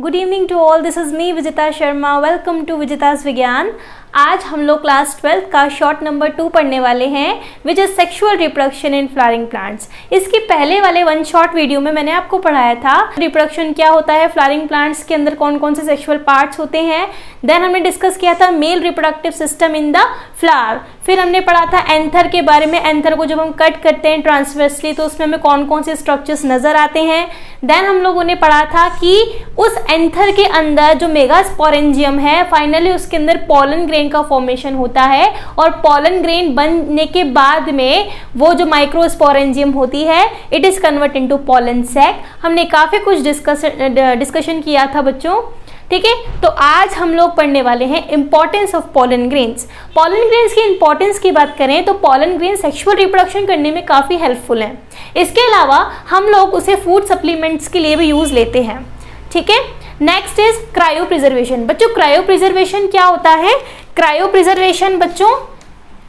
Good evening to all, this is me Vijita Sharma. Welcome to Vijita's Vigyan. आज हम लोग क्लास 12 का शॉर्ट नंबर 2 पढ़ने वाले हैं, which is sexual reproduction in flowering plants. इसकी पहले वाले वन शॉर्ट वीडियो में मैंने आपको पढ़ाया था रिप्रोडक्शन क्या होता है, फ्लावरिंग प्लांट्स के अंदर कौन कौन से सेक्सुअल पार्ट्स होते हैं। देन हमने डिस्कस किया था male reproductive system in the flower. फिर हमने पढ़ा था एंथर के बारे में। एंथर को जब हम कट करते हैं ट्रांसवर्सली तो उसमें हमें कौन कौन से स्ट्रक्चर्स नजर आते हैं। देन हम लोगों ने पढ़ा था कि उस एंथर के अंदर जो मेगास्पोरेंजियम है, फाइनली उसके अंदर पॉलन ग्रेन का फॉर्मेशन होता है और पॉलन ग्रेन बनने के बाद में वो जो माइक्रोस्पोरेंजियम होती है it is convert into pollen sac. हमने काफी कुछ डिस्कशन किया था बच्चों, ठीक है। तो आज हम लोग पढ़ने वाले हैं importance of pollen grains. Pollen grains की इंपॉर्टेंस की बात करें तो पॉलन ग्रेन सेक्सुअल रिप्रोडक्शन करने में काफी हेल्पफुल है। इसके अलावा हम लोग उसे फूड सप्लीमेंट्स के लिए भी यूज लेते हैं, ठीक है। Next is cryo preservation. बच्चों क्रायो प्रिजर्वेशन क्या होता है? क्रायो प्रिजर्वेशन बच्चों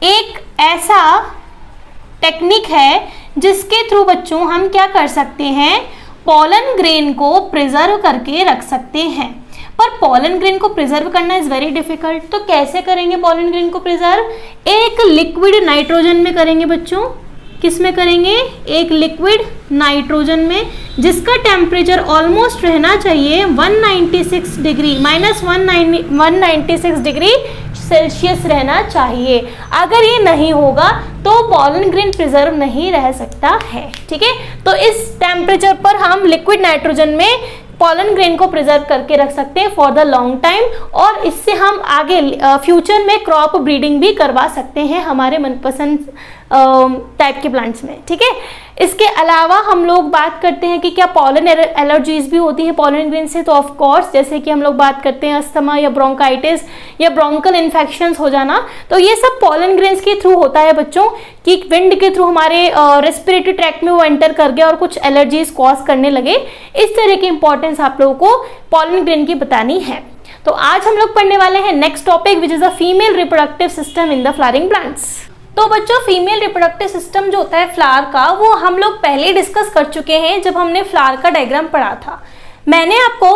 एक ऐसा टेक्निक है जिसके थ्रू बच्चों हम क्या कर सकते हैं, पॉलन ग्रेन को प्रिजर्व करके रख सकते हैं। पर पॉलन ग्रेन को प्रिजर्व करना इज वेरी डिफिकल्ट। तो कैसे करेंगे पॉलन ग्रेन को प्रिजर्व? एक लिक्विड नाइट्रोजन में करेंगे बच्चों। किस में करेंगे? एक लिक्विड नाइट्रोजन में, जिसका टेम्परेचर ऑलमोस्ट रहना चाहिए 196 डिग्री -196 डिग्री सेल्सियस रहना चाहिए। अगर ये नहीं होगा तो पॉलन ग्रेन प्रिजर्व नहीं रह सकता है, ठीक है। तो इस टेम्परेचर पर हम लिक्विड नाइट्रोजन में पॉलन ग्रेन को प्रिजर्व करके रख सकते हैं फॉर द लॉन्ग टाइम, और इससे हम आगे फ्यूचर में क्रॉप ब्रीडिंग भी करवा सकते हैं हमारे मनपसंद टाइप के प्लांट्स में, ठीक है। इसके अलावा हम लोग बात करते हैं कि क्या पॉलन एलर्जीज भी होती है पॉलन ग्रेन से। तो ऑफ कोर्स, जैसे कि हम लोग बात करते हैं अस्थमा या ब्रोंकाइटिस या ब्रोंकल इन्फेक्शंस हो जाना, तो ये सब पॉलन ग्रेन्स के थ्रू होता है बच्चों, कि विंड के थ्रू हमारे रेस्पिरेटरी ट्रैक्ट में वो एंटर कर गया और कुछ एलर्जीज कॉज करने लगे। इस तरह की इंपॉर्टेंस आप लोगों को पॉलन ग्रेन की बतानी है। तो आज हम लोग पढ़ने वाले हैं next topic, which is the female reproductive system in the flowering plants. तो बच्चों फीमेल रिप्रोडक्टिव सिस्टम जो होता है फ्लावर का, वो हम लोग पहले डिस्कस कर चुके हैं जब हमने फ्लावर का डायग्राम पढ़ा था। मैंने आपको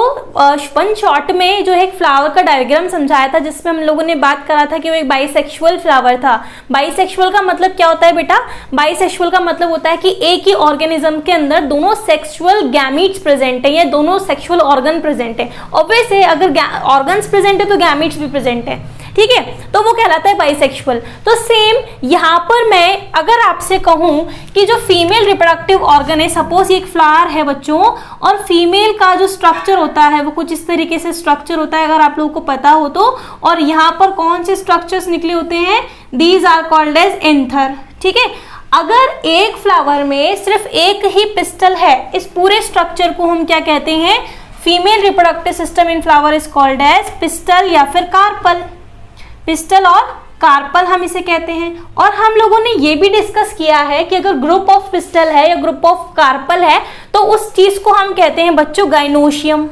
वन शॉट में जो है एक फ्लावर का डायग्राम समझाया था, जिसमें हम लोगों ने बात करा था कि वो एक बाइसेक्सुअल फ्लावर था। बाइसेक्सुअल का मतलब क्या होता है बेटा? बाइसेक्सुअल का मतलब होता है कि एक ही ऑर्गेनिज्म के अंदर दोनों सेक्सुअल गैमीट्स प्रेजेंट है या दोनों सेक्सुअल ऑर्गन प्रेजेंट है। ऑब्वियस है, अगर ऑर्गन्स प्रेजेंट है तो गैमीट्स भी प्रेजेंट है, ठीक है। तो वो कहलाता है बाइसेक्सुअल। तो सेम यहाँ पर मैं अगर आपसे कहूं कि जो फीमेल रिप्रोडक्टिव ऑर्गन है, सपोज ये एक फ्लावर है बच्चों, और फीमेल का जो स्ट्रक्चर होता है वो कुछ इस तरीके से स्ट्रक्चर होता है, अगर आप लोगों को पता हो तो। और यहाँ पर कौन से स्ट्रक्चर्स निकले होते हैं? These are called as anther, ठीक है। अगर एक फ्लावर में सिर्फ एक ही पिस्टल है, इस पूरे स्ट्रक्चर को हम क्या कहते हैं? Female reproductive system in flower is called as pistil या फिर कार्पल। पिस्टल और कार्पल हम इसे कहते हैं। और हम लोगों ने ये भी डिस्कस किया है कि अगर ग्रुप ऑफ पिस्टल है या ग्रुप ऑफ कार्पल है तो उस चीज को हम कहते हैं बच्चों गाइनोशियम।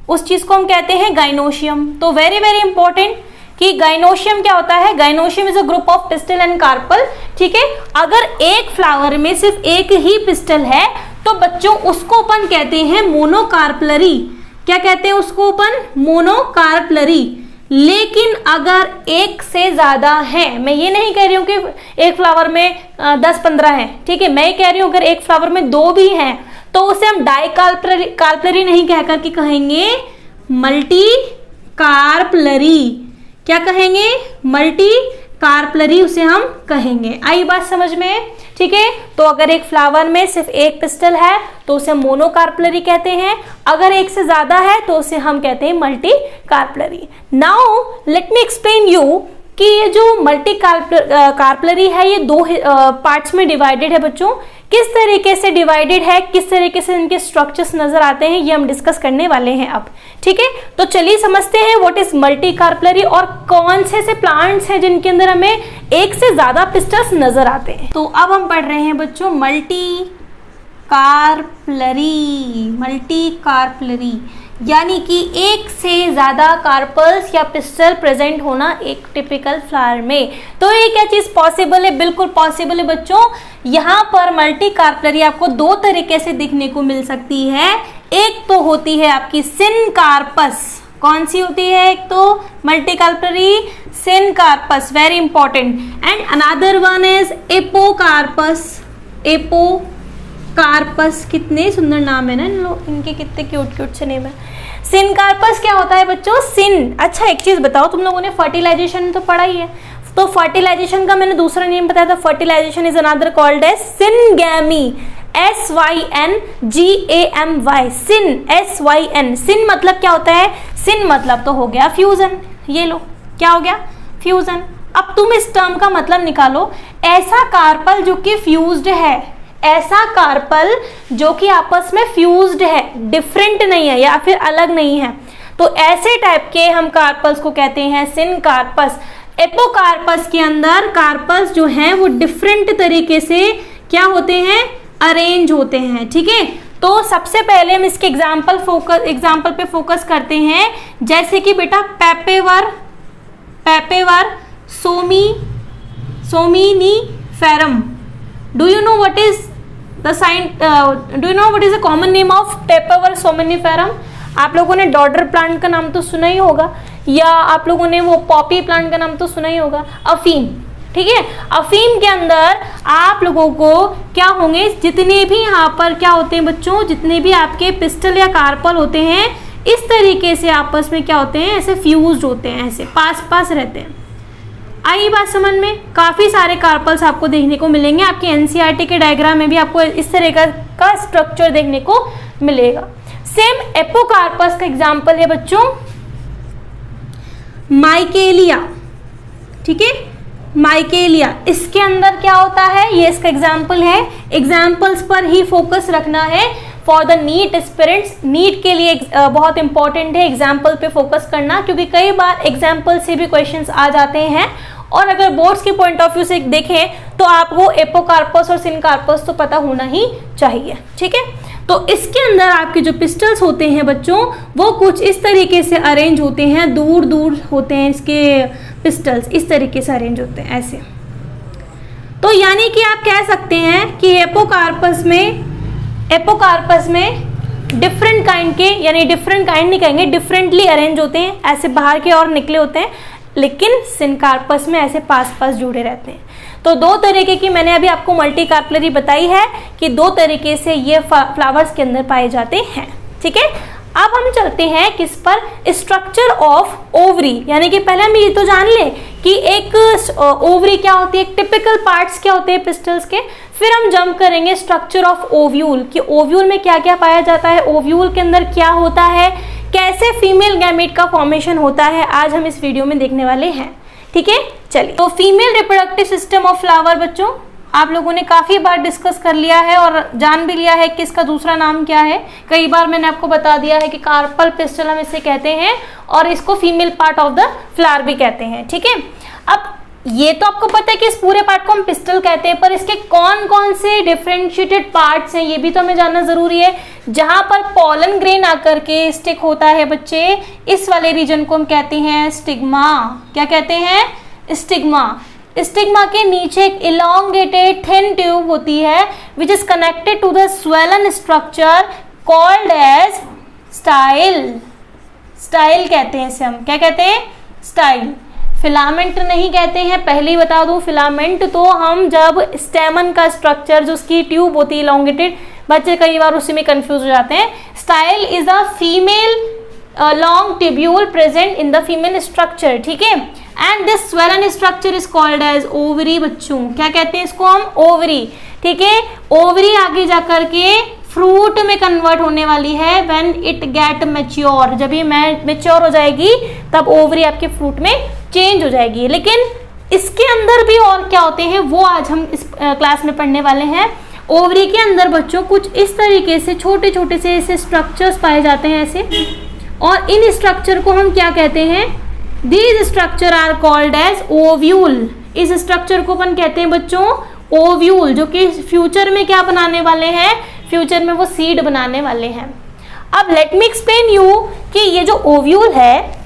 उस चीज को हम कहते हैं गाइनोशियम। तो वेरी वेरी इंपॉर्टेंट कि गाइनोशियम क्या होता है? Gynoecium is a group of pistil and carpel, ठीक है। अगर एक फ्लावर में सिर्फ एक ही पिस्टल है तो बच्चों उसको अपन कहते हैं मोनोकार्पलरी। क्या कहते हैं उसको अपन? मोनोकार्पलरी। लेकिन अगर एक से ज्यादा है, मैं ये नहीं कह रही हूं कि एक फ्लावर में 10-15 है, ठीक है। मैं ये कह रही हूं अगर एक फ्लावर में 2 भी हैं तो उसे हम डाइकार्पलरी नहीं कहकर के कहेंगे मल्टी कार्पलरी। क्या कहेंगे? मल्टी कार्पलरी उसे हम कहेंगे। आई बात समझ में? ठीक है। तो अगर एक फ्लावर में सिर्फ एक पिस्टल है तो उसे मोनोकार्पलरी कहते हैं, अगर एक से ज्यादा है तो उसे हम कहते हैं multi carpellary. Now let me explain you कि ये जो मल्टी कार्पलरी है ये 2 पार्ट्स में डिवाइडेड है बच्चों। किस तरीके से डिवाइडेड है, किस तरीके से इनके स्ट्रक्चर्स नजर आते हैं, ये हम डिस्कस करने वाले हैं अब, ठीक है। तो चलिए समझते हैं व्हाट इज मल्टी कार्पलरी और कौन से ऐसे प्लांट्स हैं जिनके अंदर हमें एक से ज्यादा पिस्टल्स नजर आते हैं। तो अब हम पढ़ रहे हैं बच्चों मल्टी कार्पलरी। मल्टी कार्पलरी यानी कि एक से ज़्यादा कार्पल्स या पिस्टल प्रेजेंट होना एक टिपिकल फ्लावर में। तो ये क्या चीज़ पॉसिबल है? बिल्कुल पॉसिबल है बच्चों। यहाँ पर मल्टी कार्पलरी आपको दो तरीके से दिखने को मिल सकती है। एक तो होती है आपकी सिनकार्पस। कौन सी होती है? एक तो multi carpellary syncarpous, very important, and another one is apocarpous. Apocarpous, कितने सुंदर नाम है ना इनके, कितने क्यूट क्यूट से नेम है। सिनकार्पस क्या होता है बच्चों? सिन। अच्छा एक चीज बताओ, तुम लोगों ने फर्टिलाइजेशन तो पढ़ा ही है, तो फर्टिलाइजेशन का मैंने दूसरा नेम बताया था, fertilization is another called as syngamy. SYNGAMY, syn, SYN। Syn मतलब क्या होता है? सिन मतलब तो हो गया फ्यूजन। ये लो, क्या हो गया? फ्यूजन। अब तुम इस टर्म का मतलब निकालो, ऐसा कार्पल जो कि फ्यूज्ड है, ऐसा कार्पल जो कि आपस में फ्यूज्ड है, डिफरेंट नहीं है या फिर अलग नहीं है, तो ऐसे टाइप के हम कार्पल्स को कहते हैं सिनकार्पस। एपोकार्पस के अंदर कार्पल्स जो हैं वो डिफरेंट तरीके से क्या होते हैं? अरेंज होते हैं। ठीक है, तो सबसे पहले हम इसके एग्जाम्पल पे फोकस करते हैं, जैसे कि बेटा पेपेवर सोमिनिफेरम। Do you know what is the common name of पेपेवर सोमिनिफेरम? आप लोगों ने डॉडर प्लांट का नाम तो सुना ही होगा, या आप लोगों ने वो पॉपी प्लांट का नाम तो सुना ही होगा, अफीम। ठीक है, अफीम के अंदर आप लोगों को क्या होंगे, जितने भी यहाँ पर क्या होते हैं बच्चों, जितने भी आपके पिस्टल या कार्पल होते हैं, इस तरीके से आपस में क्या होते हैं? ऐसे फ्यूज्ड होते हैं, ऐसे पास पास रहते हैं। आई बात समझ में? काफ़ी सारे कार्पल्स आपको देखने को मिलेंगे, आपके एनसीईआरटी के डायग्राम में भी आपको इस तरह का स्ट्रक्चर देखने को मिलेगा। सेम एपोकार्पस का एग्जाम्पल है बच्चों माइकेलिया। ठीक है, माइकेलिया, इसके अंदर क्या होता है? ये इसका एग्जाम्पल है। एग्जाम्पल्स पर ही फोकस रखना है for the NEET aspirants. NEET के लिए बहुत इंपॉर्टेंट है एग्जाम्पल पे फोकस करना, क्योंकि कई बार एग्जाम्पल से भी क्वेश्चंस आ जाते हैं, और अगर बोर्ड्स के पॉइंट ऑफ व्यू से देखें तो आपको एपोकार्पस और सिनकार्पस तो पता होना ही चाहिए। ठीक है, तो इसके अंदर आपके जो पिस्टल्स होते हैं बच्चों, वो कुछ इस तरीके से अरेंज होते हैं, दूर दूर होते हैं इसके पिस्टल्स, इस तरीके से अरेंज होते हैं ऐसे। तो यानी कि आप कह सकते हैं कि एपोकार्पस में डिफरेंट काइंड के, यानी डिफरेंट काइंड नहीं कहेंगे, डिफरेंटली अरेंज होते हैं, ऐसे बाहर के और निकले होते हैं, लेकिन सिनकार्पस में ऐसे पास पास जुड़े रहते हैं। तो दो तरीके की मैंने अभी आपको मल्टी कार्पलरी बताई है कि दो तरीके से ये फ्लावर्स के अंदर पाए जाते हैं। ठीक है, अब हम चलते हैं किस पर? Structure of ovary. यानी कि पहले हम ये तो जान लें कि एक ओवरी क्या होती है, टिपिकल पार्ट्स क्या होते हैं पिस्टल्स के। फिर हम जंप करेंगे स्ट्रक्चर ऑफ ओव्यूल, कि ओव्यूल में क्या क्या पाया जाता है, ओव्यूल के अंदर क्या होता है, कैसे फीमेल गैमेट का फॉर्मेशन होता है, आज हम इस वीडियो में देखने वाले हैं। ठीक है, चलिए। तो female reproductive system of flower बच्चों आप लोगों ने काफ़ी बार डिस्कस कर लिया है और जान भी लिया है कि इसका दूसरा नाम क्या है। कई बार मैंने आपको बता दिया है कि कार्पल पिस्टल हम इसे कहते हैं, और इसको female part of the flower भी कहते हैं। ठीक है, अब ये तो आपको पता है कि इस पूरे पार्ट को हम पिस्टल कहते हैं, पर इसके कौन कौन से डिफरेंशिएटेड पार्ट्स हैं ये भी तो हमें जानना जरूरी है। जहां पर पॉलन ग्रेन आकर के स्टिक होता है बच्चे, इस वाले रीजन को हम कहते हैं स्टिग्मा। क्या कहते हैं? स्टिग्मा। स्टिग्मा के नीचे एक इलोंगेटेड थिन ट्यूब होती है which is connected to the swollen structure called as style. Style कहते हैं इसे हम, क्या कहते हैं? स्टाइल। फिलामेंट नहीं कहते हैं, पहले ही बता दूं। फिलामेंट तो हम जब स्टेमन का स्ट्रक्चर जो उसकी ट्यूब होती है इलोंगेटेड, बच्चे कई बार उसी में कंफ्यूज हो जाते हैं। Style is a female long tubule present in the female structure. ठीक है, and this swollen structure is called as ovary. बच्चों क्या कहते हैं इसको हम? ओवरी। ठीक है, ओवरी आगे जाकर के फ्रूट में कन्वर्ट होने वाली है व्हेन इट गेट मैच्योर। जब ये मैच्योर हो जाएगी तब ओवरी आपके फ्रूट में चेंज हो जाएगी। लेकिन इसके अंदर भी और क्या होते हैं वो आज हम इस क्लास में पढ़ने वाले हैं। ओवरी के अंदर बच्चों कुछ इस तरीके से छोटे छोटे से ऐसे स्ट्रक्चर्स पाए जाते हैं ऐसे, और इन स्ट्रक्चर को हम क्या कहते हैं? These structure are called as ovule. इस स्ट्रक्चर को अपन कहते हैं बच्चों ओव्यूल, जो कि फ्यूचर में क्या बनाने वाले हैं? फ्यूचर में वो सीड बनाने वाले हैं। अब लेट मी एक्सप्लेन यू कि ये जो ओव्यूल है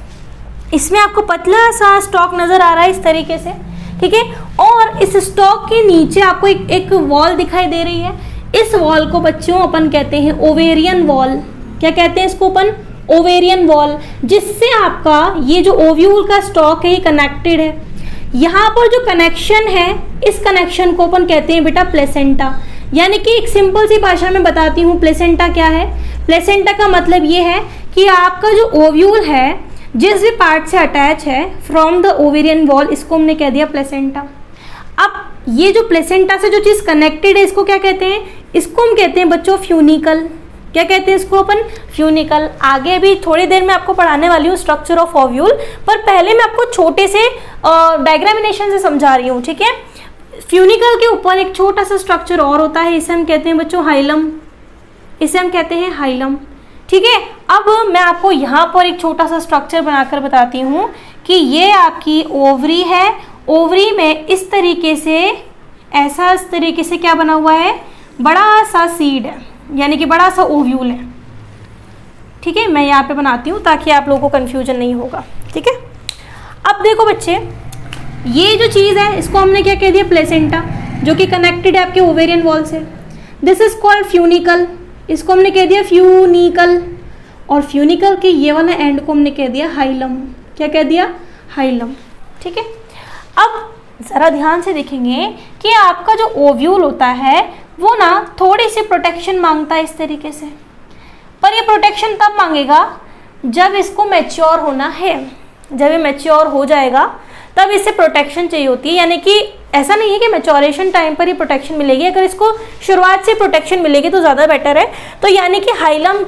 इसमें आपको पतला सा स्टॉक नजर आ रहा है इस तरीके से, ठीक है, और इस स्टॉक के नीचे आपको एक वॉल दिखाई दे रही है। इस वॉल को बच्चों अपन कहते हैं ओवेरियन वॉल। क्या कहते हैं इसको अपन? ओवेरियन वॉल, जिससे आपका ये जो ओव्यूल का स्टॉक है ये कनेक्टेड है। यहाँ पर जो कनेक्शन है इस कनेक्शन को अपन कहते हैं बेटा प्लेसेंटा। यानी कि एक सिंपल सी भाषा में बताती हूँ प्लेसेंटा क्या है। प्लेसेंटा का मतलब ये है कि आपका जो ओव्यूल है जिस भी पार्ट से अटैच है फ्रॉम द ओवेरियन वॉल, इसको हमने कह दिया प्लेसेंटा। अब ये जो प्लेसेंटा से जो चीज़ कनेक्टेड है इसको क्या कहते हैं? इसको हम कहते हैं बच्चों फ्यूनिकल। क्या कहते हैं इसको अपन? फ्यूनिकल। आगे भी थोड़ी देर में आपको पढ़ाने वाली हूँ स्ट्रक्चर ऑफ ओव्यूल, पर पहले मैं आपको छोटे से डायग्रामिनेशन से समझा रही हूँ, ठीक है। फ्यूनिकल के ऊपर एक छोटा सा स्ट्रक्चर और होता है, इसे हम कहते हैं बच्चों हाइलम। इसे हम कहते हैं हाइलम, ठीक है। अब मैं आपको यहाँ पर एक छोटा सा स्ट्रक्चर बनाकर बताती हूँ कि ये आपकी ओवरी है। ओवरी में इस तरीके से इस तरीके से क्या बना हुआ है? बड़ा सा सीड है, यानी कि बड़ा सा ओव्यूल है, ठीक है। मैं यहाँ पे बनाती हूँ ताकि आप लोगों को कन्फ्यूजन नहीं होगा, ठीक है। अब देखो बच्चे, ये जो चीज़ है इसको हमने क्या कह दिया? प्लेसेंटा, जो कि कनेक्टेड है आपके ओवेरियन वॉल से। दिस इज कॉल्ड फ्यूनिकल, इसको हमने कह दिया फ्यूनिकल। और फ्यूनिकल के ये वाला एंड को हमने कह दिया हाइलम। क्या कह दिया? हाइलम, ठीक है। अब ज़रा ध्यान से देखेंगे कि आपका जो ओव्यूल होता है वो ना थोड़ी सी प्रोटेक्शन मांगता है इस तरीके से, पर ये प्रोटेक्शन तब मांगेगा जब इसको मैच्योर होना है। जब ये मैच्योर हो जाएगा तब इससे प्रोटेक्शन चाहिए होती है, यानी कि ऐसा नहीं है कि मैच्योरेशन टाइम पर ही प्रोटेक्शन मिलेगी। अगर इसको शुरुआत से प्रोटेक्शन मिलेगी तो ज़्यादा बेटर है। तो यानी कि हाइलम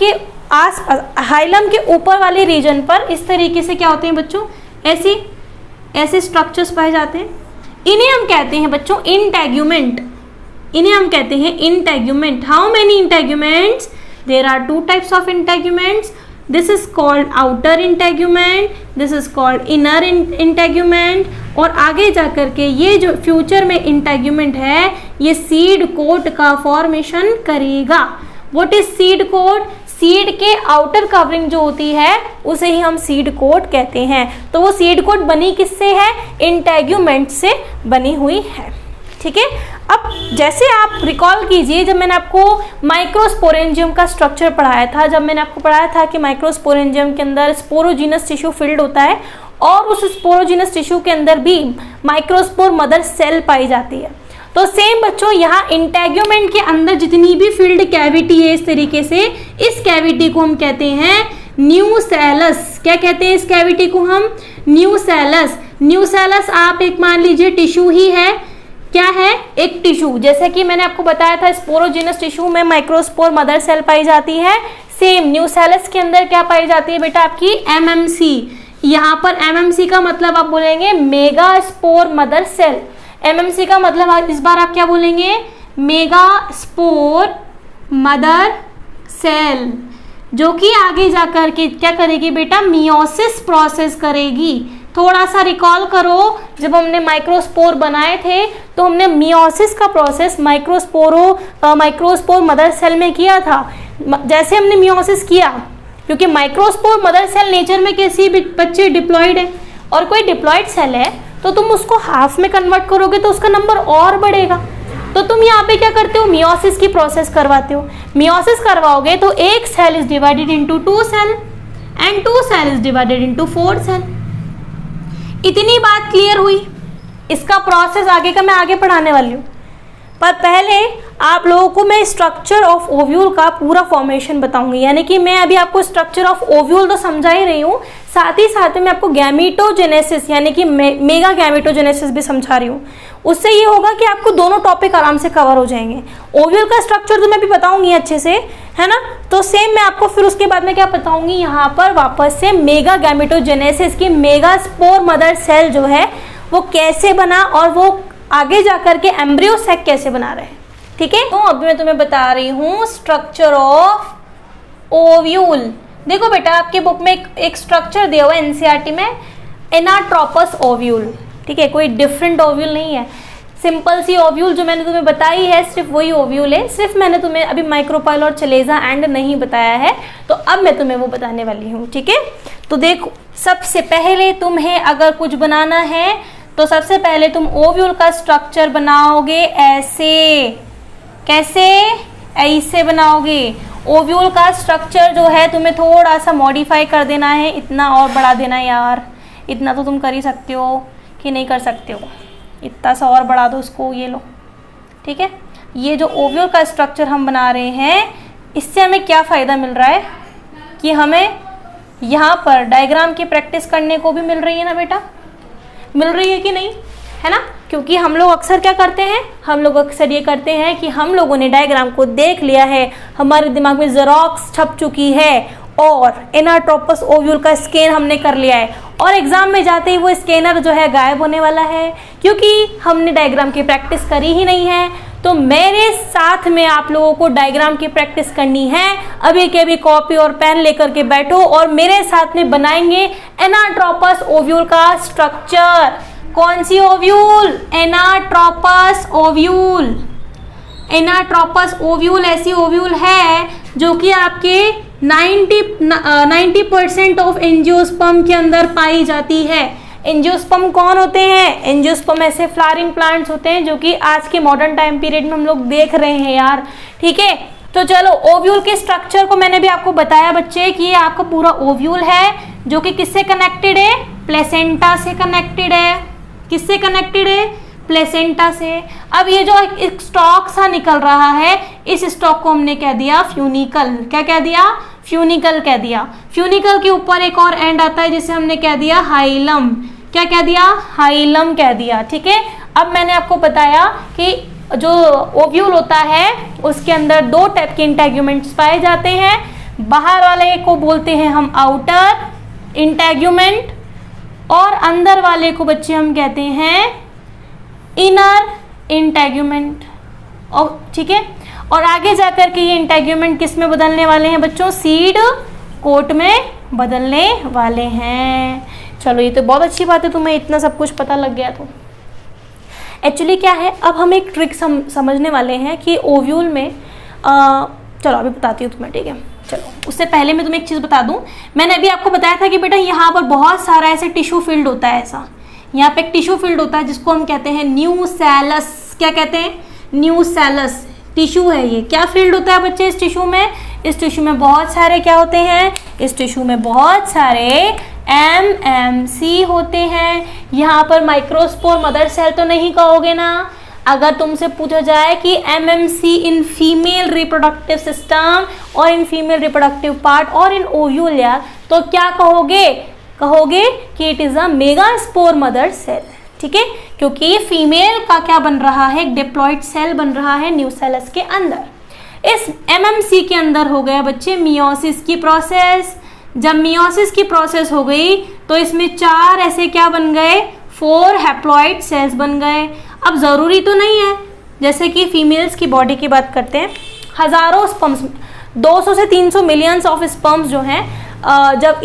के ऊपर वाले रीजन पर इस तरीके से क्या होते हैं बच्चों? ऐसे स्ट्रक्चर्स पाए जाते हैं। इन्हें हम कहते हैं बच्चों इंटेग्यूमेंट। इन्हें हम कहते हैं integument. How many integuments? There are 2 types of integuments. This is called outer integument, this is called inner integument. और आगे जाकर के ये जो फ्यूचर में इंटेग्यूमेंट है ये सीड कोट का फॉर्मेशन करेगा। What is seed coat? Seed के आउटर कवरिंग जो होती है उसे ही हम सीड कोट कहते हैं। तो वो सीड कोट बनी किससे है? इंटेग्यूमेंट से बनी हुई है, ठीक है। अब जैसे आप रिकॉल कीजिए, जब मैंने आपको माइक्रोस्पोरेंजियम का स्ट्रक्चर पढ़ाया था, जब मैंने आपको पढ़ाया था कि माइक्रोस्पोरेंजियम के अंदर स्पोरोजीनस टिश्यू फिल्ड होता है और उस स्पोरोजीनस टिश्यू के अंदर भी माइक्रोस्पोर मदर सेल पाई जाती है। तो सेम बच्चों यहाँ इंटेग्यूमेंट के अंदर जितनी भी फील्ड कैविटी है इस तरीके से, इस कैविटी को हम कहते हैं न्यूसेलस। क्या कहते हैं इस कैविटी को हम? न्यूसेलस। न्यूसेलस आप एक मान लीजिए टिश्यू ही है। क्या है? एक टिश्यू। जैसे कि मैंने आपको बताया था स्पोरोजीनस टिश्यू में माइक्रोस्पोर मदर सेल पाई जाती है, सेम न्यूसेलस के अंदर क्या पाई जाती है बेटा? आपकी एमएमसी। यहाँ पर एमएमसी का मतलब आप बोलेंगे mega spore mother cell. MMC का मतलब इस बार आप क्या बोलेंगे? मेगा स्पोर मदर सेल, जो कि आगे जाकर के क्या करेगी बेटा? मियोसिस प्रोसेस करेगी। थोड़ा सा रिकॉल करो, जब हमने माइक्रोस्पोर बनाए थे तो हमने मियोसिस का प्रोसेस माइक्रोस्पोर मदर सेल में किया था। जैसे हमने मियोसिस किया, क्योंकि माइक्रोस्पोर मदर सेल नेचर में कैसी बच्चे डिप्लॉइड है, और कोई डिप्लॉइड सेल है तो तुम उसको हाफ में कन्वर्ट करोगे तो उसका नंबर और बढ़ेगा। तो तुम यहाँ पे क्या करते हो? मियोसिस की प्रोसेस करवाते हो। मियोसिस करवाओगे तो एक cell is divided into 2 cell and 2 cell is divided into 4 cell. इतनी बात क्लियर हुई। इसका प्रोसेस आगे का मैं आगे पढ़ाने वाली हूँ, पर पहले आप लोगों को मैं स्ट्रक्चर ऑफ ओव्यूल का पूरा फॉर्मेशन बताऊंगी। यानी कि मैं अभी आपको स्ट्रक्चर ऑफ ओव्यूल तो समझा ही रही हूँ, साथ ही साथ में आपको गैमेटोजेनेसिस यानी कि मेगा गैमेटोजेनेसिस भी समझा रही हूँ। उससे ये होगा कि आपको दोनों टॉपिक आराम से कवर हो जाएंगे। ओव्यूल का स्ट्रक्चर तो मैं भी बताऊंगी अच्छे से, है ना। तो सेम मैं आपको फिर उसके बाद में क्या बताऊंगी, यहाँ पर वापस से मेगा गैमेटोजेनेसिस की मेगा स्पोर मदर सेल जो है वो कैसे बना और वो आगे जाकर के एम्ब्रियो सैक कैसे बना रहे हैं, ठीक है। तो अभी मैं तुम्हें बता रही हूँ स्ट्रक्चर ऑफ ओव्यूल। देखो बेटा, आपके बुक में एक स्ट्रक्चर दिया हुआ है एनसीईआरटी में, एनाट्रोपस ओव्यूल, ठीक है। कोई डिफरेंट ओव्यूल नहीं है, सिंपल सी ओव्यूल जो मैंने तुम्हें बताई है, सिर्फ वही ओव्यूल है। सिर्फ मैंने तुम्हें अभी माइक्रोपाइल और चलेजा एंड नहीं बताया है, तो अब मैं तुम्हें वो बताने वाली हूँ, ठीक है। तो देखो, सबसे पहले तुम्हें अगर कुछ बनाना है तो सबसे पहले तुम ओव्यूल का स्ट्रक्चर बनाओगे ऐसे। कैसे? ऐसे बनाओगे। ओव्यूल का स्ट्रक्चर जो है तुम्हें थोड़ा सा मॉडिफाई कर देना है, इतना और बढ़ा देना है यार। इतना तो तुम कर ही सकते हो कि नहीं कर सकते हो? इतना सा और बढ़ा दो उसको, ये लो, ठीक है। ये जो ओव्यूल का स्ट्रक्चर हम बना रहे हैं, इससे हमें क्या फ़ायदा मिल रहा है कि हमें यहाँ पर डायग्राम की प्रैक्टिस करने को भी मिल रही है ना बेटा, मिल रही है कि नहीं, है ना। क्योंकि हम लोग अक्सर क्या करते हैं, हम लोग अक्सर ये करते हैं कि हम लोगों ने डायग्राम को देख लिया है, हमारे दिमाग में ज़ेरॉक्स छप चुकी है और एनाट्रोपस ओव्यूल का स्कैन हमने कर लिया है, और एग्जाम में जाते ही वो स्कैनर जो है गायब होने वाला है, क्योंकि हमने डायग्राम की प्रैक्टिस करी ही नहीं है। तो मेरे साथ में आप लोगों को डायग्राम की प्रैक्टिस करनी है। अभी के अभी कॉपी और पेन लेकर के बैठो और मेरे साथ में बनाएंगे एनाट्रोपस ओव्यूल का स्ट्रक्चर। कौन सी ovule? Anatropous ovule. Anatropous ovule ऐसी ओव्यूल है जो कि आपके 90% ऑफ एंजियोस्पर्म के अंदर पाई जाती है। एंजियोस्पर्म कौन होते हैं? एंजियोस्पर्म ऐसे फ्लावरिंग प्लांट्स होते हैं जो कि आज के मॉडर्न टाइम पीरियड में हम लोग देख रहे हैं यार, ठीक है। तो चलो, ओव्यूल के स्ट्रक्चर को मैंने भी आपको बताया बच्चे कि ये आपका पूरा ओव्यूल है जो कि किससे कनेक्टेड है? प्लेसेंटा से कनेक्टेड है। किससे कनेक्टेड है? प्लेसेंटा से। अब ये जो एक स्टॉक सा निकल रहा है, इस स्टॉक को हमने कह दिया फ्यूनिकल। क्या कह दिया? फ्यूनिकल कह दिया। फ्यूनिकल के ऊपर एक और एंड आता है जिसे हमने कह दिया हाइलम। क्या कह दिया? हाइलम कह दिया, ठीक है। अब मैंने आपको बताया कि जो ओव्यूल होता है उसके अंदर दो टाइप के इंटेग्यूमेंट्स पाए जाते हैं। बाहर वाले को बोलते हैं हम आउटर इंटेग्यूमेंट और अंदर वाले को बच्चे हम कहते हैं इनर इंटेग्यूमेंट, और ठीक है। और आगे जाकर के ये इंटेग्यूमेंट किस में बदलने वाले हैं बच्चों? सीड कोट में बदलने वाले हैं। चलो, ये तो बहुत अच्छी बात है, तुम्हें इतना सब कुछ पता लग गया। तो एक्चुअली क्या है, अब हम एक ट्रिक समझने वाले हैं कि ओव्यूल में चलो अभी बताती हूँ तुम्हें, ठीक है। चलो, उससे पहले मैं तुम्हें एक चीज़ बता दूं। मैंने अभी आपको बताया था कि बेटा यहाँ पर बहुत सारा ऐसे टिश्यू फील्ड होता है। ऐसा यहाँ पे एक टिश्यू फील्ड होता है जिसको हम कहते हैं न्यूसेलस। क्या कहते हैं? न्यूसेलस टिश्यू है ये। क्या फील्ड होता है बच्चे इस टिश्यू में? इस टिश्यू में बहुत सारे क्या होते हैं? इस टिश्यू में बहुत सारे MMC होते हैं। यहाँ पर माइक्रोस्पोर मदर सेल तो नहीं कहोगे ना? अगर तुमसे पूछा जाए कि MMC in female reproductive system और इन फीमेल रिप्रोडक्टिव पार्ट और इन ओव्यूल, तो क्या कहोगे? कहोगे कि it is a megaspore mother cell, ठीक है। क्योंकि ये फीमेल का क्या बन रहा है? एक डिप्लॉइड सेल बन रहा है न्यूसेलस के अंदर। इस MMC के अंदर हो गया बच्चे मियोसिस की प्रोसेस। जब मियोसिस की प्रोसेस हो गई तो इसमें 4 ऐसे क्या बन गए? 4 हैप्लॉइड सेल्स बन गए। अब ज़रूरी तो नहीं है, जैसे कि फीमेल्स की बॉडी की बात करते हैं, हज़ारों स्पर्म्स, 200 से 300 मिलियंस ऑफ स्पर्म्स जो हैं, जब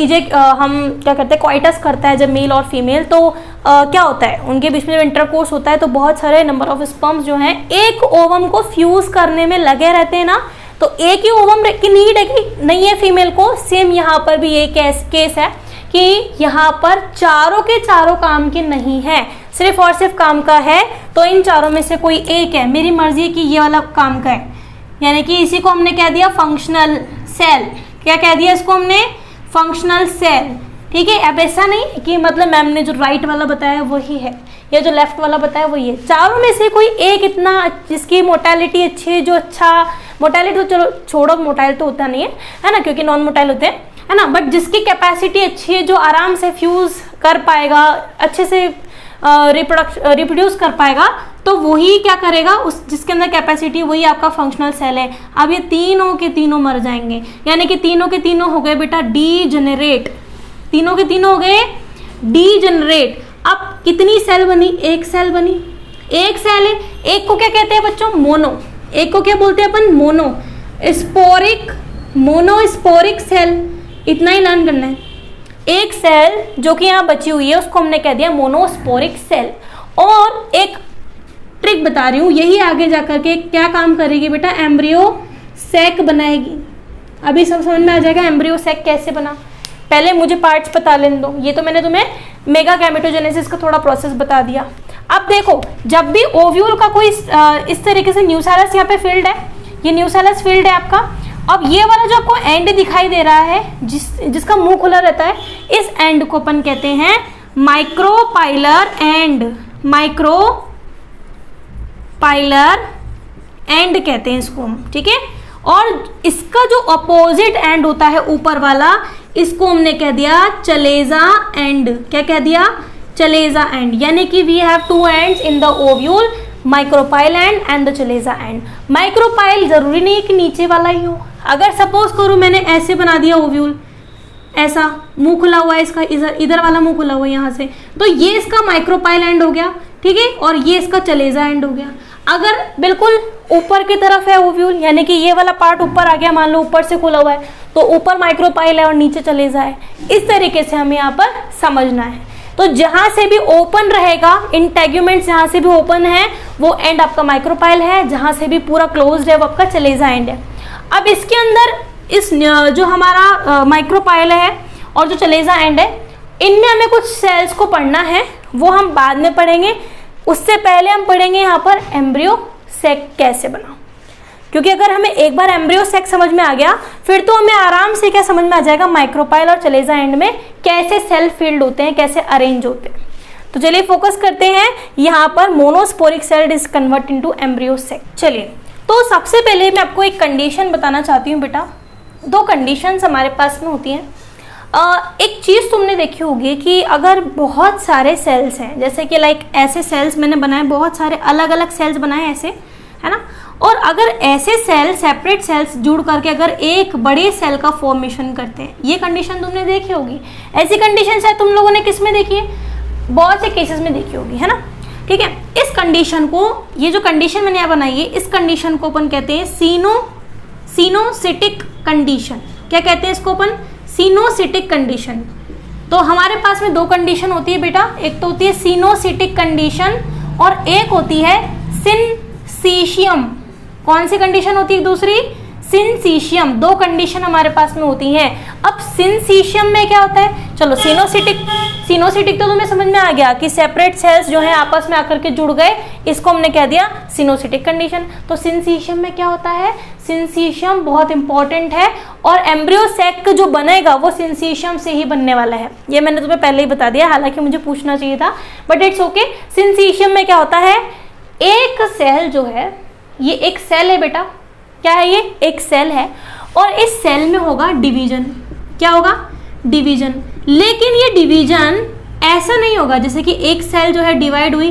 हम क्या करते हैं, क्वाइटस करता है जब मेल और फीमेल, तो क्या होता है, उनके बीच में इंटरकोर्स होता है, तो बहुत सारे नंबर ऑफ स्पर्म्स जो हैं एक ओवम को फ्यूज़ करने में लगे रहते हैं ना। तो एक ही ओवम की नीड है कि नहीं है फीमेल को। सेम यहाँ पर भी ये केस है कि यहाँ पर चारों के चारों काम के नहीं है, सिर्फ और सिर्फ काम का है। तो इन चारों में से कोई एक है, मेरी मर्जी कि ये वाला काम का है, यानी कि इसी को हमने कह दिया फंक्शनल सेल। क्या कह दिया इसको हमने? फंक्शनल सेल, ठीक है। अब ऐसा नहीं कि मतलब मैम ने जो राइट वाला बताया वही है या जो लेफ्ट वाला बताया वही है, चारों में से कोई एक इतना जिसकी मोटालिटी अच्छी है, जो अच्छा मोटाइलिटी तो चलो छोड़ो, मोटाइल तो होता नहीं है ना, क्योंकि नॉन मोटाइल होते हैं, है ना, बट जिसकी कैपेसिटी अच्छी है, जो आराम से फ्यूज़ कर पाएगा, अच्छे से रिप्रोड्यूस कर पाएगा, तो वही क्या करेगा, उस जिसके अंदर कैपेसिटी, वही आपका फंक्शनल सेल है। अब ये तीनों के तीनों मर जाएंगे, यानी कि तीनों के तीनों हो गए बेटा डीजेनरेट, तीनों के तीनों हो गए डीजेनरेट। अब कितनी सेल बनी? एक सेल बनी, एक सेल है। एक को क्या कहते हैं बच्चों? मोनो। एक को क्या बोलते हैं अपन? Monosporic, monosporic cell. इतना ही लर्न करना है। एक सेल जो कि यहाँ बची हुई है उसको हमने कह दिया मोनोस्पोरिक सेल, और एक ट्रिक बता रही हूँ, यही आगे जा करके क्या काम करेगी बेटा, एम्ब्रियो सैक बनाएगी। अभी सब समझ में आ जाएगा एम्ब्रियो सैक कैसे बना। पहले मुझे पार्ट्स बता लेने दो, ये तो मैंने तुम्हें मेगा गैमेटोजेनेसिस का थोड़ा प्रोसेस बता दिया। अब देखो, जब भी ओव्यूल का कोई इस तरीके से न्यूसेलस यहाँ पे फील्ड है, ये न्यूसेलस फील्ड है आपका। अब ये वाला जो आपको एंड दिखाई दे रहा है, जिसका मुंह खुला रहता है, इस एंड को अपन कहते हैं माइक्रोपाइलर एंड, माइक्रोपाइलर एंड कहते हैं इसको हम, ठीक है। और इसका जो अपोजिट एंड होता है ऊपर वाला, इसको हमने कह दिया चलेजा एंड। क्या कह दिया, चलेजा एंड। यानी कि we have two ends in the ovule, micropyle end and the chalaza end. Micropyle जरूरी नहीं कि नीचे वाला ही हो। अगर सपोज करो मैंने ऐसे बना दिया ओव्यूल, ऐसा मुंह खुला हुआ है इसका, इधर वाला मुंह खुला हुआ है यहाँ से, तो ये इसका माइक्रोपाइल एंड हो गया, ठीक है, और ये इसका चलेजा एंड हो गया। अगर बिल्कुल ऊपर की तरफ है ओव्यूल, यानी कि ये वाला पार्ट ऊपर आ गया, मान लो ऊपर से खुला हुआ है, तो ऊपर माइक्रोपाइल है और नीचे चलेजा है। इस तरीके से हमें यहाँ पर समझना है। तो जहां से भी ओपन रहेगा, इंटेग्यूमेंट जहां से भी ओपन है, वो एंड आपका माइक्रोपाइल है, जहां से भी पूरा क्लोज्ड है वो आपका चलेजा एंड है। अब इसके अंदर इस जो हमारा माइक्रोपाइल है और जो चलेजा एंड है, इनमें हमें कुछ सेल्स को पढ़ना है, वो हम बाद में पढ़ेंगे। उससे पहले हम पढ़ेंगे यहाँ पर एम्ब्रियो सैक कैसे बना, क्योंकि अगर हमें एक बार एम्ब्रियो सैक समझ में आ गया, फिर तो हमें आराम से क्या समझ में आ जाएगा, माइक्रोपाइल और चलेजा एंड में कैसे सेल फील्ड होते हैं, कैसे अरेंज होते हैं। तो चलिए फोकस करते हैं यहाँ पर, monosporic cell is convert into embryo sac. चलिए, तो सबसे पहले मैं आपको एक कंडीशन बताना चाहती हूँ बेटा। दो कंडीशंस हमारे पास में होती हैं। एक चीज़ तुमने देखी होगी कि अगर बहुत सारे सेल्स हैं, जैसे कि लाइक ऐसे सेल्स मैंने बनाए, बहुत सारे अलग अलग सेल्स बनाए ऐसे, है ना, और अगर ऐसे सेल, सेपरेट सेल्स जुड़ करके अगर एक बड़े सेल का फॉर्मेशन करते हैं, ये कंडीशन तुमने देखी होगी। ऐसी कंडीशन शायद तुम लोगों ने किस में देखी है, बहुत से केसेस में देखी होगी, है ना, ठीक है। इस कंडीशन को, ये जो कंडीशन मैंने यहाँ बनाई है, इस कंडीशन को अपन कहते हैं सिनोसिटिक कंडीशन। क्या कहते हैं इसको अपन, सिनोसिटिक कंडीशन। तो हमारे पास में दो कंडीशन होती है बेटा, एक तो होती है सिनोसिटिक कंडीशन और एक होती है सिनसीशियम। कौन सी कंडीशन होती है दूसरी, सिनसीशियम। दो कंडीशन हमारे पास में होती हैं। अब सिनसीशियम में क्या होता है, चलो सिनोसिटिक तो तुम्हें समझ में आ गया कि सेपरेट सेल्स जो है आपस में आकर के जुड़ गए, इसको हमने कह दिया सिनोसिटिक कंडीशन। तो सिनसीशियम में क्या होता है, सिनसीशियम बहुत इंपॉर्टेंट है और एम्ब्रियो सैक जो बनेगा वो सिनसीशियम से ही बनने वाला है। ये मैंने तुम्हें पहले ही बता दिया, हालांकि मुझे पूछना चाहिए था, बट इट्स ओके। सिनसीशियम में क्या होता है, एक सेल जो है, ये एक सेल है बेटा, क्या है ये, एक सेल है, और इस सेल में होगा डिवीजन। क्या होगा, डिवीजन। लेकिन ये डिवीजन ऐसा नहीं होगा जैसे कि एक सेल जो है डिवाइड हुई,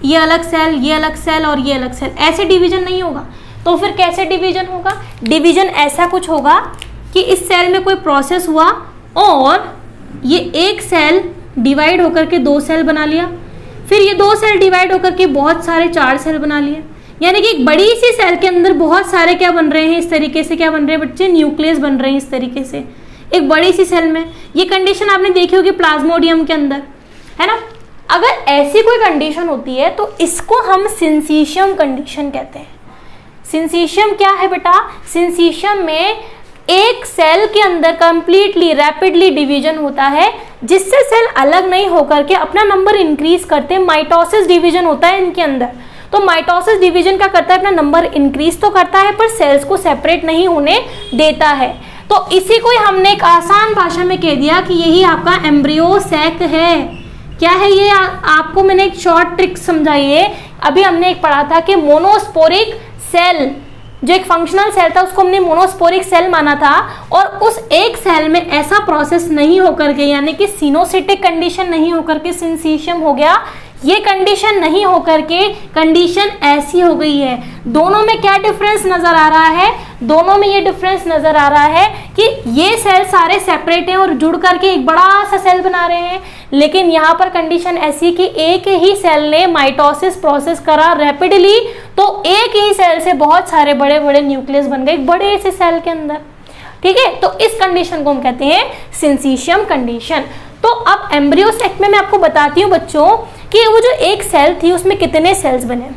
ये अलग सेल, ये अलग सेल और ये अलग सेल, ऐसे डिवीजन नहीं होगा। तो फिर कैसे डिवीजन होगा, डिवीजन ऐसा कुछ होगा कि इस सेल में कोई प्रोसेस हुआ और ये एक सेल डिवाइड होकर के दो सेल बना लिया, फिर ये दो सेल डिवाइड होकर के बहुत सारे चार सेल बना लिए। यानी कि एक बड़ी सी सेल के अंदर बहुत सारे क्या बन रहे हैं, इस तरीके से क्या बन रहे हैं बच्चे, न्यूक्लियस बन रहे हैं इस तरीके से, एक बड़ी सी सेल में। ये कंडीशन आपने देखी होगी प्लाज्मोडियम के अंदर, है ना। अगर ऐसी कोई कंडीशन होती है तो इसको हम सिनसीशियम कंडीशन कहते हैं। सिनसीशियम क्या है बेटा, सिनसीशियम में एक सेल के अंदर कंप्लीटली रैपिडली डिवीजन होता है, जिससे सेल अलग नहीं होकर के अपना नंबर इंक्रीज करते हैं। माइटोसिस डिवीजन होता है इनके अंदर। तो माइटोसिस डिवीजन क्या करता है, अपना नंबर इंक्रीज तो करता है पर सेल्स को सेपरेट नहीं होने देता है। तो इसी को हमने एक आसान भाषा में कह दिया कि यही आपका एम्ब्रियो सैक है। क्या है ये, आपको मैंने एक शॉर्ट ट्रिक समझाई है। अभी हमने एक पढ़ा था कि मोनोस्पोरिक सेल, जो एक फंक्शनल सेल था उसको हमने मोनोस्पोरिक सेल माना था, और उस एक सेल में ऐसा प्रोसेस नहीं होकर के, यानी कि सिनोसिटिक कंडीशन नहीं होकर के सिनसीशियम हो गया, ये कंडीशन नहीं होकर के कंडीशन ऐसी हो गई है। दोनों में क्या डिफरेंस नजर आ रहा है, दोनों में ये डिफरेंस नजर आ रहा है कि ये सेल सारे सेपरेट हैं और जुड़ करके एक बड़ा सा सेल बना रहे हैं, लेकिन यहाँ पर कंडीशन ऐसी कि एक ही सेल ने माइटोसिस प्रोसेस करा रैपिडली, तो एक ही सेल से बहुत सारे बड़े बड़े न्यूक्लियस बन गए एक बड़े से सेल के अंदर, ठीक है। तो इस कंडीशन को हम कहते हैं सिनसीशियम कंडीशन। तो अब एम्ब्रियो सैक में मैं आपको बताती हूँ बच्चों कि वो जो एक सेल थी उसमें कितने सेल्स बने।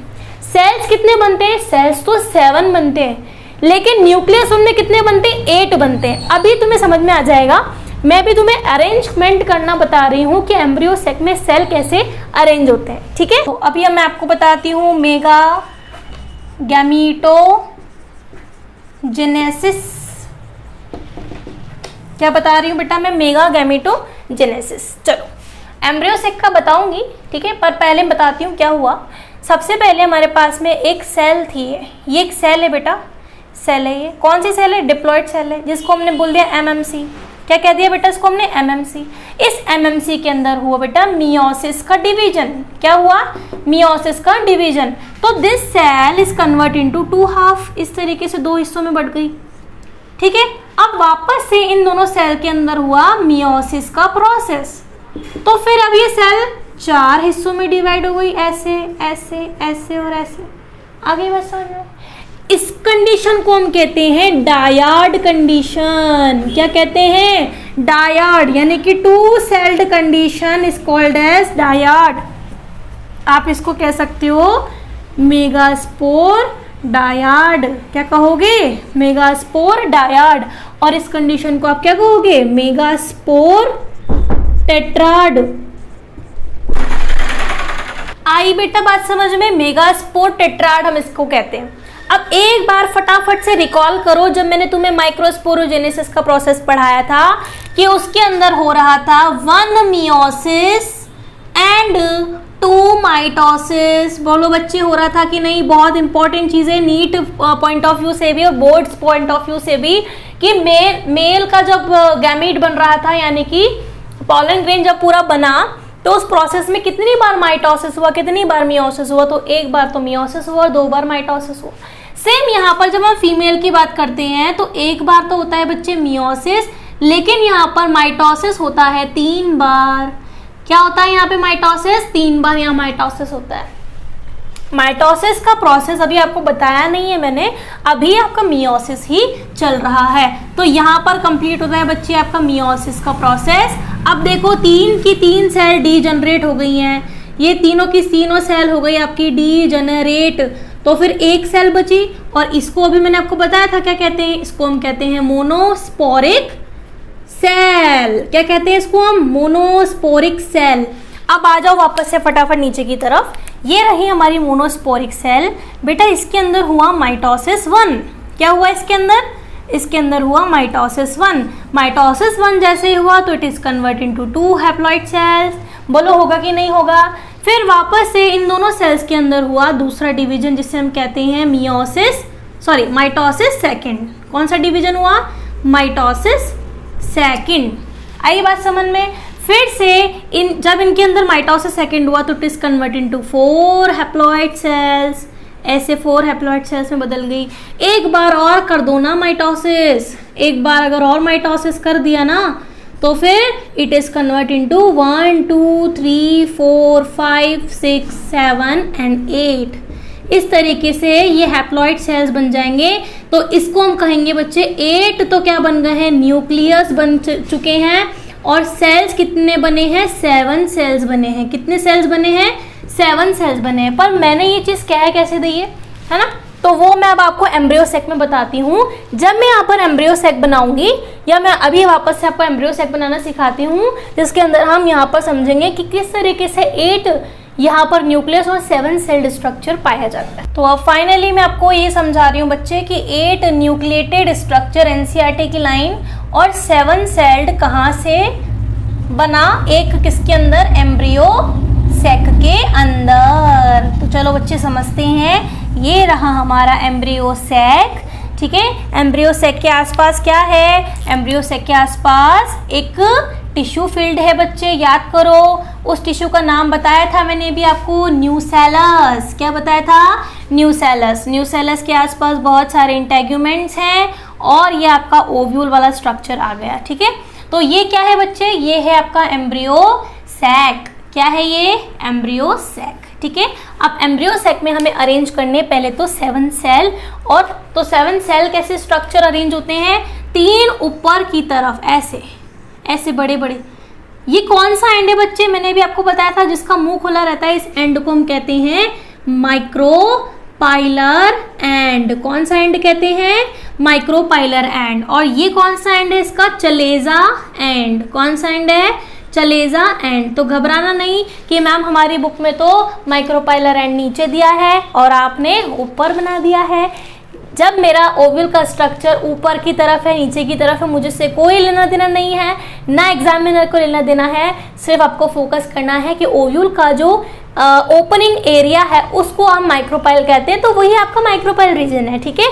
सेल्स कितने बनते हैं? सेल्स तो 7 बनते हैं, लेकिन न्यूक्लियस उनमें कितने बनते हैं? 8 बनते हैं। अभी तुम्हें समझ में आ जाएगा, मैं भी तुम्हें अरेंजमेंट करना बता रही हूँ कि एम्ब्रियो सेक में सेल कैसे अरेंज होते हैं, ठीक है। तो अभी मैं आपको बताती हूँ मेगा गैमीटोजेनेसिस। क्या बता रही हूँ बेटा मैं? मेगा गैमीटोजेनेसिस। चलो एम्ब्रियो सेक का बताऊंगी, ठीक है, पर पहले बताती हूँ क्या हुआ। सबसे पहले हमारे पास में एक सेल थी, ये एक सेल है बेटा, सेल है। ये कौन सी सेल है? डिप्लॉइड सेल है, जिसको हमने बोल दिया एमएमसी। क्या कह दिया बेटा इसको हमने? एमएमसी। इस एमएमसी के अंदर हुआ बेटा मियोसिस का डिवीजन। क्या हुआ? मियोसिस का डिवीजन। तो this cell is convert into 2 half, इस तरीके से 2 हिस्सों में बढ़ गई, ठीक है। अब वापस से इन दोनों सेल के अंदर हुआ मियोसिस का प्रोसेस, तो फिर अब ये सेल 4 हिस्सों में डिवाइड हो गई, ऐसे ऐसे ऐसे और ऐसे। आगे बस समझ लो। इस कंडीशन को हम कहते हैं डायाड कंडीशन। क्या कहते हैं? डायाड, यानी कि 2 celled condition is called as dyad. आप इसको कह सकते हो मेगास्पोर डायाड। क्या कहोगे? Megaspore dyad. और इस कंडीशन को आप क्या कहोगे? Megaspore tetrad. आई बेटा बात समझ में? मेगास्पोर टेट्राड हम इसको कहते हैं। अब एक बार फटाफट से रिकॉल करो, जब मैंने तुम्हें माइक्रोस्पोरोजेनेसिस का प्रोसेस पढ़ाया था कि उसके अंदर हो रहा था 1 मियोसिस एंड 2 माइटोसिस। बोलो बच्चे, हो रहा था कि नहीं? बहुत इंपॉर्टेंट चीज है नीट पॉइंट ऑफ व्यू से भी और बोर्ड्स पॉइंट ऑफ व्यू से भी, कि मेल का जब गैमीट बन रहा था, यानी कि पॉलन ग्रेन जब पूरा बना, तो उस प्रोसेस में कितनी बार माइटोसिस हुआ, कितनी बार मियोसिस हुआ? तो एक बार तो मियोसिस हुआ और 2 बार माइटोसिस हुआ। सेम यहाँ पर जब हम फीमेल की बात करते हैं तो एक बार तो होता है बच्चे मियोसिस, लेकिन यहाँ पर माइटोसिस होता है 3 बार। क्या होता है यहाँ पे? माइटोसिस 3 बार यहाँ माइटोसिस होता है। माइटोसिस का प्रोसेस अभी आपको बताया नहीं है मैंने, अभी आपका मियोसिस ही चल रहा है। तो यहाँ पर कंप्लीट होता है बच्चे आपका मियोसिस का प्रोसेस। अब देखो 3 की 3 सेल डीजनरेट हो गई हैं, ये तीनों की तीनों सेल हो गई आपकी डीजनरेट। तो फिर एक सेल बची, और इसको अभी मैंने आपको बताया था क्या कहते हैं? इसको हम कहते हैं मोनोस्पोरिक सेल। क्या कहते हैं इसको हम? Monosporic cell. अब आ जाओ वापस से फटाफट नीचे की तरफ। ये रही हमारी मोनोस्पोरिक सेल। बेटा इसके अंदर हुआ माइटोसिस 1। क्या हुआ इसके अंदर? इसके अंदर हुआ माइटोसिस 1। माइटोसिस 1 जैसे ही हुआ तो it is convert into 2 haploid cells. बोलो होगा कि नहीं होगा? फिर वापस से इन दोनों सेल्स के अंदर हुआ दूसरा डिवीजन, जिसे हम कहते हैं माइटोसिस सेकंड। कौन सा डिवीजन हुआ? Mitosis second. आई बात समझ में? फिर से जब इनके अंदर माइटोसिस सेकंड हुआ तो it is convert into 4 haploid cells. ऐसे 4 हैप्लॉइड सेल्स में बदल गई। एक बार और कर दो ना माइटोसिस, एक बार अगर और माइटोसिस कर दिया ना तो फिर it is convert into 1 2 3 4 5 6 7 and 8। इस तरीके से ये हैप्लॉइड सेल्स बन जाएंगे। तो इसको हम कहेंगे बच्चे 8 तो क्या बन गए हैं? न्यूक्लियस बन चुके हैं। और सेल्स कितने बने हैं? 7 सेल्स बने हैं। कितने सेल्स बने हैं? 7 सेल्स बने हैं। पर मैंने ये चीज़ क्या है कैसे दी है ना, तो वो मैं अब आपको एम्ब्रियो सेक में बताती हूँ। जब मैं यहाँ पर एम्ब्रियो सेक बनाऊंगी, या मैं अभी वापस से आपको एम्ब्रियो सेक बनाना सिखाती हूँ, जिसके अंदर हम यहाँ पर समझेंगे कि किस तरीके से 8 यहाँ पर न्यूक्लियस और 7 सेल्ड स्ट्रक्चर पाया जाता है। तो अब फाइनली मैं आपको ये समझा रही हूँ बच्चे कि 8 न्यूक्लिएटेड स्ट्रक्चर एनसीईआरटी की लाइन और 7 सेल्ड कहाँ से बना? एक किसके अंदर? एम्ब्रियो सेक के अंदर। तो चलो बच्चे समझते हैं। ये रहा हमारा एम्ब्रियो सेक, ठीक है। एम्ब्रियो सेक के आसपास क्या है? एम्ब्रियो सेक के आसपास एक टिश्यू फील्ड है बच्चे, याद करो। उस टिश्यू का नाम बताया था मैंने भी आपको, न्यूसेलस। क्या बताया था? न्यूसेलस। न्यूसेलस के आसपास बहुत सारे इंटेग्यूमेंट्स हैं और ये आपका ओव्यूल वाला स्ट्रक्चर आ गया, ठीक है। तो ये क्या है बच्चे? ये है आपका एम्ब्रियो सैक। क्या है ये? एम्ब्रियो सैक, ठीक है। अब एम्ब्रियो सैक में हमें अरेंज करने पहले तो 7 सेल, और तो 7 सेल कैसे स्ट्रक्चर अरेंज होते हैं? 3 ऊपर की तरफ ऐसे ऐसे बड़े बड़े। ये कौन सा एंड है बच्चे? मैंने भी आपको बताया था जिसका मुंह खुला रहता है, इस एंड को हम कहते हैं माइक्रोपाइलर एंड। कौन सा एंड कहते हैं? Micropylar and. और ये कौन सा एंड है इसका? चलेजा एंड। कौन सा एंड है? चलेजा एंड। तो घबराना नहीं कि मैम हमारी बुक में तो माइक्रोपाइलर एंड नीचे दिया है और आपने ऊपर बना दिया है। जब मेरा ओवल का स्ट्रक्चर ऊपर की तरफ है, नीचे की तरफ है, मुझे से कोई लेना देना नहीं है, ना एग्जामिनर को लेना देना है। सिर्फ आपको फोकस करना है कि ओवल का जो ओपनिंग एरिया है उसको हम माइक्रोपाइल कहते हैं, तो वही आपका माइक्रोपाइल रीजन है। ठीक है,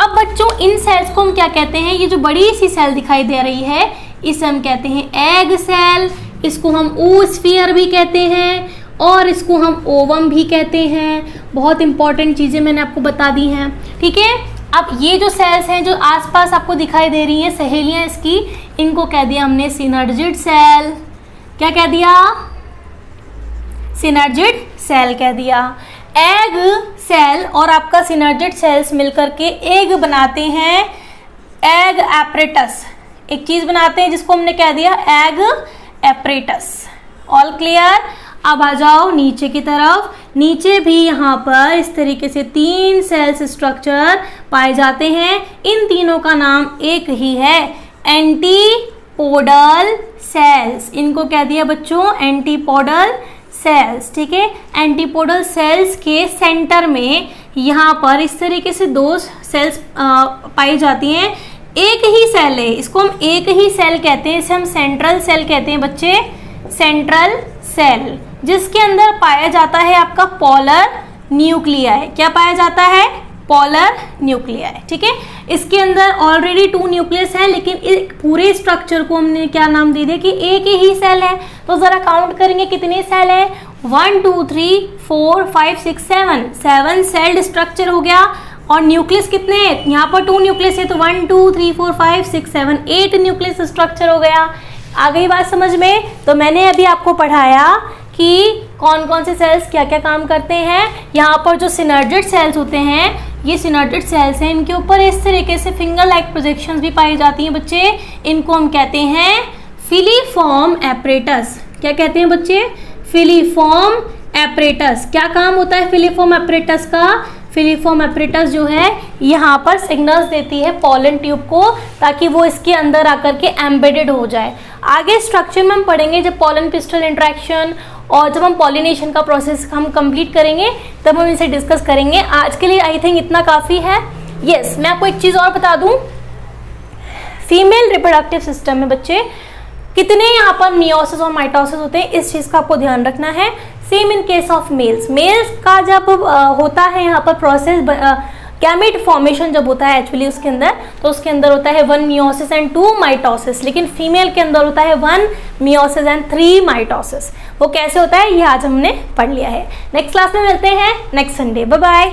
अब बच्चों इन सेल्स को हम क्या कहते हैं? ये जो बड़ी सी सेल दिखाई दे रही है इसे हम कहते हैं एग सेल, इसको हम oosphere भी कहते हैं और इसको हम ओवम भी कहते हैं। बहुत इंपॉर्टेंट चीज़ें मैंने आपको बता दी हैं। ठीक है, अब ये जो सेल्स हैं जो आसपास आपको दिखाई दे रही हैं सहेलियां इसकी, इनको कह दिया हमने सिनर्जिड सेल। क्या कह दिया? सिनर्जिड सेल कह दिया। एग सेल और आपका सिनर्जिड सेल्स मिलकर के एग बनाते हैं, एग एपरेटस। एक चीज बनाते हैं जिसको हमने कह दिया एग एपरेटस। All clear? अब आ जाओ नीचे की तरफ। नीचे भी यहाँ पर इस तरीके से 3 सेल्स स्ट्रक्चर पाए जाते हैं। इन तीनों का नाम एक ही है, एंटीपोडल सेल्स। इनको कह दिया बच्चों एंटीपोडल सेल्स। ठीक है, एंटीपोडल सेल्स के सेंटर में यहाँ पर इस तरीके से 2 सेल्स पाई जाती हैं। एक ही सेल है, इसको हम एक ही सेल कहते हैं, इसे हम सेंट्रल सेल कहते हैं बच्चे, सेंट्रल सेल, जिसके अंदर पाया जाता है आपका पोलर न्यूक्लियाई। क्या पाया जाता है? Polar nuclei. ठीक है, इसके अंदर ऑलरेडी 2 न्यूक्लियस है, लेकिन इस पूरे स्ट्रक्चर को हमने क्या नाम दे दिया कि एक ही सेल है। तो जरा काउंट करेंगे कितने सेल है? 1 2 3 4 5 6 7 सेल्ड स्ट्रक्चर हो गया। और न्यूक्लियस कितने हैं? यहाँ पर 2 न्यूक्लियस है, तो 1 2 3 4 5 6 7 8 न्यूक्लियस स्ट्रक्चर हो गया। आ गई बात समझ में? तो मैंने अभी आपको पढ़ाया कि कौन कौन से सेल्स क्या क्या काम करते हैं। यहाँ पर जो सिनर्जिड सेल्स होते हैं, ये सिनर्जिड सेल्स हैं, इनके ऊपर इस तरीके से फिंगर लाइक प्रोजेक्शंस भी पाई जाती हैं बच्चे। इनको हम कहते हैं फिलीफॉर्म एपरेटस। क्या कहते हैं बच्चे? Filiform apparatus. क्या काम होता है फिलीफॉर्म एपरेटस का? फिलीफॉर्म एपरेटस जो है यहाँ पर सिग्नल्स देती है पॉलन ट्यूब को, ताकि वो इसके अंदर आकर के एम्बेडेड हो जाए। आगे स्ट्रक्चर में हम पढ़ेंगे जब पॉलन पिस्टल इंट्रैक्शन और जब हम पॉलिनेशन का प्रोसेस हम कंप्लीट करेंगे तब हम इसे डिस्कस करेंगे। आज के लिए आई थिंक इतना काफ़ी है। यस, मैं आपको एक चीज़ और बता दूं, फीमेल रिप्रोडक्टिव सिस्टम में बच्चे कितने यहाँ पर मियोसिस और माइटोसिस होते हैं, इस चीज़ का आपको ध्यान रखना है। Same in case of males. Males का जब होता है यहाँ पर प्रोसेस, गैमेट फॉर्मेशन जब होता है एक्चुअली उसके अंदर, तो उसके अंदर होता है 1 मियोसिस एंड 2 माइटोसिस। लेकिन फीमेल के अंदर होता है 1 मियोसिस एंड 3 माइटोसिस। वो कैसे होता है ये आज हमने पढ़ लिया है। नेक्स्ट क्लास में मिलते हैं नेक्स्ट संडे। Bye bye.